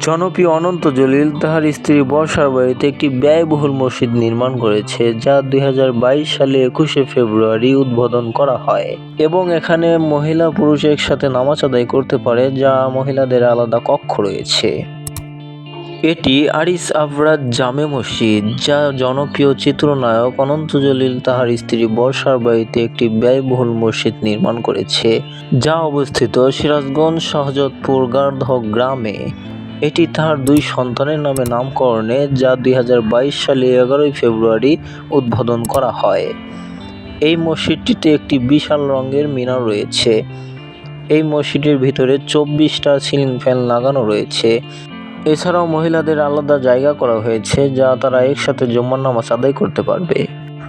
জনপ্রিয় অনন্ত জলিল তাহার স্ত্রী বর্ষার বাড়িতে একটি ব্যয়বহুল মসজিদ নির্মাণ করেছে, যা 2022 সালে 21শে ফেব্রুয়ারি উদ্বোধন করা হয় এবং এখানে মহিলা পুরুষ একসাথে নামাজ আদায় করতে পারে, যা মহিলাদের আলাদা কক্ষ রয়েছে। এটি আরিস আফরাদ জামে মসজিদ, যা জনপ্রিয় চিত্রনায়ক অনন্ত জলিল তাহার স্ত্রী বর্ষার বাড়িতে একটি ব্যয়বহুল মসজিদ নির্মাণ করেছে, যা অবস্থিত সিরাজগঞ্জ শাহজাদপুর গারধক গ্রামে। এটি তার 2 সন্তানের নামে নামকরণে, যা 2022 সালে 11 ফেব্রুয়ারি উদ্বোধন করা হয়। এই মসজিদটিতে একটি বিশাল রঙের মিনার রয়েছে। এই মসজিদের ভিতরে 24টা সিলিং ফ্যান লাগানো রয়েছে। এছাড়াও মহিলাদের আলাদা জায়গা করা হয়েছে, যা তারা একসাথে জুমার নামাজ আদায় করতে পারবে।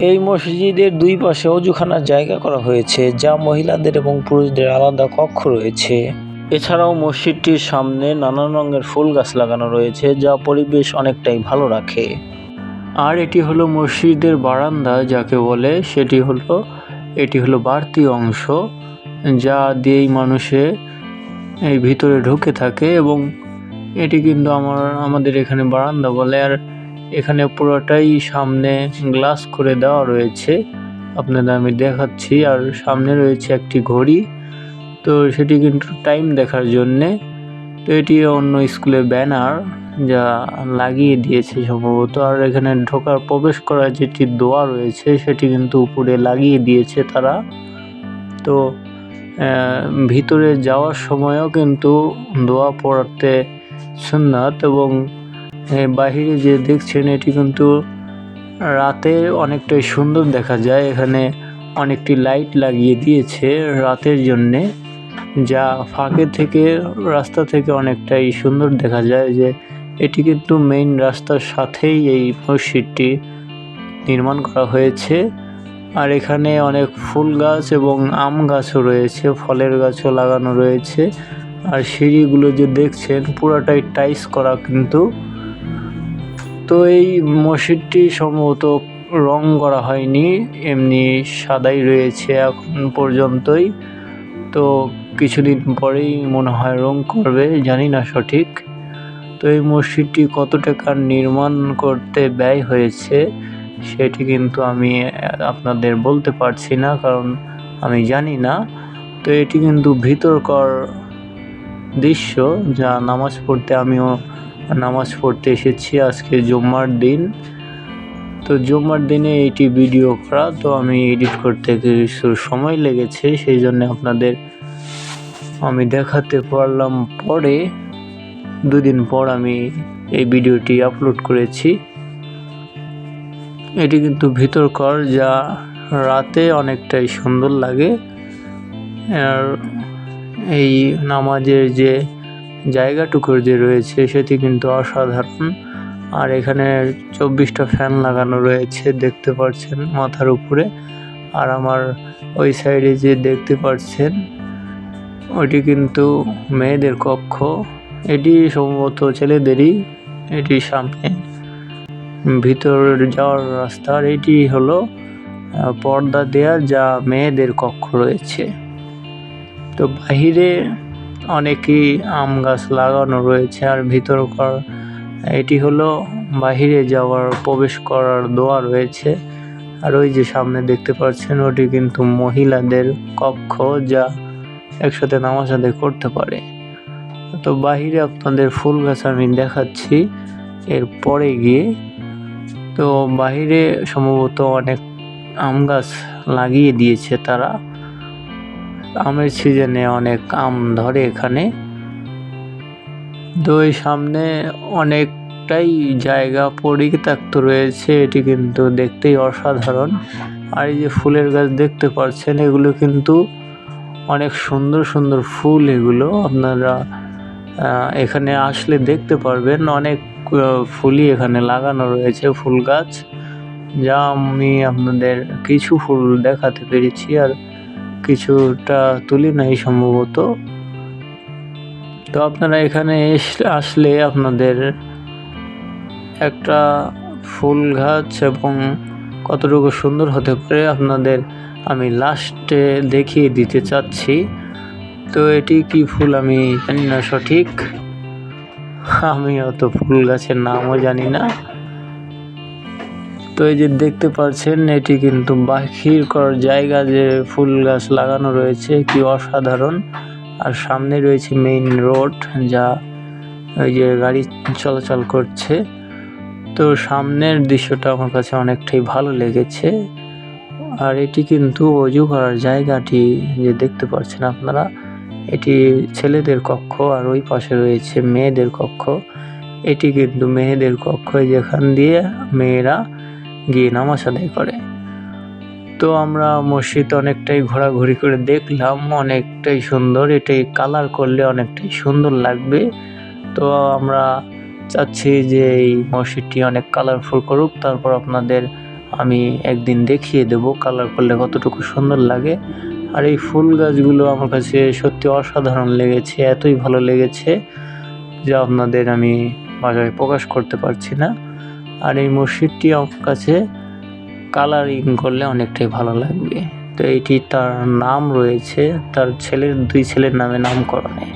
এই মসজিদের 2 পাশে অজুখানার জায়গা করা হয়েছে, যা মহিলাদের এবং পুরুষদের আলাদা কক্ষ রয়েছে। এছাড়াও মসজিদটির সামনে নানান রঙের ফুল গাছ লাগানো রয়েছে, যা পরিবেশ অনেকটাই ভালো রাখে। আর এটি হলো মসজিদের বারান্দা যাকে বলে, এটি হলো বাড়তি অংশ, যা দিয়েই মানুষে এই ভিতরে ঢুকে থাকে এবং এটি কিন্তু আমাদের এখানে বারান্দা বলে। আর এখানে পুরোটাই সামনে গ্লাস করে দেওয়া রয়েছে, আপনাদের আমি দেখাচ্ছি। আর সামনে রয়েছে একটি ঘড়ি, তো সেটি কিন্তু টাইম দেখার জন্যে। তো এটি অন্য স্কুলের ব্যানার, যা লাগিয়ে দিয়েছে সম্ভবত। আর এখানে প্রবেশ করার যেটি দোয়া রয়েছে সেটি কিন্তু উপরে লাগিয়ে দিয়েছে তারা। তো ভিতরে যাওয়ার সময়ও কিন্তু দোয়া পড়তে সুন্নাত। এবং বাহিরে যে দেখছেন এটি কিন্তু রাতে অনেকটাই সুন্দর দেখা যায়। এখানে অনেকটি লাইট লাগিয়ে দিয়েছে রাতের জন্যে, যা ফাঁকে থেকে রাস্তা থেকে অনেকটাই সুন্দর দেখা যায়। যে এটি কিন্তু মেইন রাস্তার সাথেই এই মসজিদটি নির্মাণ করা হয়েছে। আর এখানে অনেক ফুল গাছ এবং আম গাছও রয়েছে, ফলের গাছও লাগানো রয়েছে। আর সিঁড়িগুলো যে দেখছেন পুরাটাই টাইলস করা কিন্তু। তো এই মসজিদটি সম্ভবত রং করা হয়নি, এমনি সাদাই রয়েছে এখন পর্যন্তই। তো কিছুদিন পরেই মনে হয় রং করবে, জানি না সঠিক। তো এই মসজিদটি কত টাকা নির্মাণ করতে ব্যয় হয়েছে সেটি কিন্তু আমি আপনাদের বলতে পারছি না, কারণ আমি জানি না। তো এটি কিন্তু ভিতরকার দৃশ্য, যা আমিও নামাজ পড়তে এসেছি আজকে জুম্মার দিন। তো জুম্মার দিনে এটি ভিডিও করা, তো আমি এডিট করতে কিছু সময় লেগেছে, সেই জন্য আপনাদের আমি দেখাতে পারলাম পরে। 2 দিন পর আমি এই ভিডিওটি আপলোড করেছি। এটি কিন্তু ভিতরকার, যা রাতে অনেকটাই সুন্দর লাগে। আর এই নামাজের যে জায়গাটুকুর যে রয়েছে সেটি কিন্তু অসাধারণ। আর এখানে 24টা ফ্যান লাগানো রয়েছে দেখতে পাচ্ছেন মাথার উপরে। আর আমার ওই সাইডে যে দেখতে পাচ্ছেন ওইটি কিন্তু মেয়েদের কক্ষ, এটি সম্ভবত ছেলেদেরই। এটি সামনে ভিতর যাওয়ার রাস্তা। আর এটি হলো পর্দা দেয়া, যা মেয়েদের কক্ষ রয়েছে। তো বাহিরে অনেকই আম গাছ লাগানো রয়েছে। আর ভিতরকার এটি হলো বাহিরে যাওয়ার প্রবেশ করার দোয়া রয়েছে। আর ওই যে সামনে দেখতে পাচ্ছেন ওটি কিন্তু মহিলাদের কক্ষ, যা একসাথে নামাজ আদায় করতে পারে। তো বাহিরে আপনাদের ফুল গাছ আমি দেখাচ্ছি এরপরে গিয়ে। তো বাহিরে সম্ভবত অনেক আম গাছ লাগিয়ে দিয়েছে তারা, আমের সিজনে অনেক আম ধরে এখানে। তো এই সামনে অনেকটাই জায়গা পরিত্যক্ত রয়েছে, এটি কিন্তু দেখতেই অসাধারণ। আর এই যে ফুলের গাছ দেখতে পাচ্ছেন, এগুলো কিন্তু অনেক সুন্দর সুন্দর ফুল। এগুলো আপনারা এখানে আসলে দেখতে পারবেন, অনেক ফুলই এখানে লাগানো রয়েছে, ফুল গাছ, যা আমি আপনাদের কিছু ফুল দেখাতে পেরেছি আর কিছুটা তুলি নাই সম্ভবত। তো আপনারা এখানে আসলে আপনাদের একটা ফুল গাছ এবং কতটুকু সুন্দর হতে পারে আপনাদের আমি লাস্টে দেখিয়ে দিতে চাচ্ছি। তো এটি কি ফুল আমি জানি না সঠিক। আমি অত ফুল গাছের নামও জানি না। তো এই যে দেখতে পাচ্ছেন, এটি কিন্তু বাহির করার জায়গা, যে ফুল গাছ লাগানো রয়েছে, কি অসাধারণ। আর সামনে রয়েছে মেইন রোড, যা ওই যে গাড়ি চলাচল করছে। তো সামনের দৃশ্যটা আমার কাছে অনেকটাই ভালো লেগেছে। আর এটি কিন্তু অজু করার জায়গাটি যে দেখতে পাচ্ছেন আপনারা, এটি ছেলেদের কক্ষ, আর ওই পাশে রয়েছে মেয়েদের কক্ষ। এটি কিন্তু মেয়েদের কক্ষ, যেখান দিয়ে মেয়েরা গিয়ে নামাজ আদায় করে। তো আমরা মসজিদ অনেকটাই ঘোরাঘুরি করে দেখলাম, অনেকটাই সুন্দর। এটাই কালার করলে অনেকটাই সুন্দর লাগবে। তো আমরা চাচ্ছি যে এই মসজিদটি অনেক কালারফুল করুক, তারপর আপনাদের আমি একদিন দেখিয়ে দেব কালার করলে কতটুকু সুন্দর লাগে। আর এই ফুল গাছগুলো আমার কাছে সত্যি অসাধারণ লেগেছে, এতই ভালো লেগেছে যা আপনাদের আমি ভাষায় প্রকাশ করতে পারছি না। আর এই মসজিদটি আমার কাছে কালারিং করলে অনেকটাই ভালো লাগবে। তো এইটি তার নাম রয়েছে, তার দুই ছেলের নামে নামকরণে।